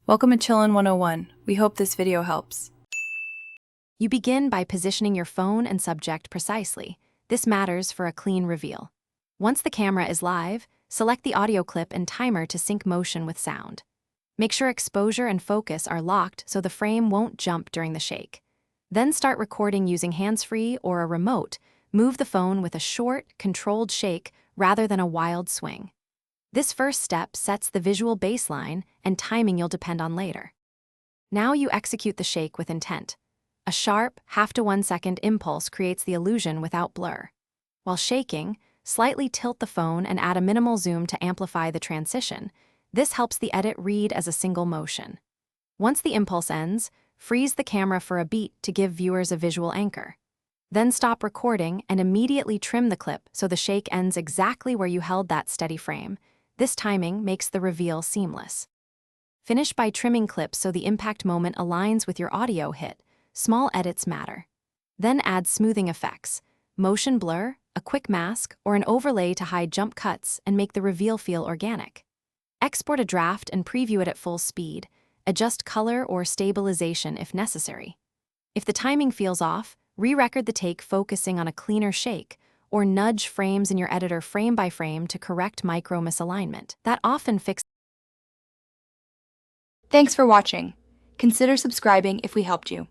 Welcome to Chillin' 101. We hope this video helps. You begin by positioning your phone and subject precisely. This matters for a clean reveal. Once the camera is live, select the audio clip and timer to sync motion with sound. Make sure exposure and focus are locked so the frame won't jump during the shake. Then start recording using hands-free or a remote. Move the phone with a short, controlled shake rather than a wild swing. This first step sets the visual baseline, and timing you'll depend on later. Now you execute the shake with intent. A sharp, half to 1 second impulse creates the illusion without blur. While shaking, slightly tilt the phone and add a minimal zoom to amplify the transition. This helps the edit read as a single motion. Once the impulse ends, freeze the camera for a beat to give viewers a visual anchor. Then stop recording and immediately trim the clip so the shake ends exactly where you held that steady frame. This timing makes the reveal seamless. Finish by trimming clips so the impact moment aligns with your audio hit. Small edits matter. Then add smoothing effects, motion blur, a quick mask, or an overlay to hide jump cuts and make the reveal feel organic. Export a draft and preview it at full speed. Adjust color or stabilization if necessary. If the timing feels off, re-record the take focusing on a cleaner shake, or nudge frames in your editor frame by frame to correct micro misalignment. That often fixes. Thanks for watching. Consider subscribing if we helped you.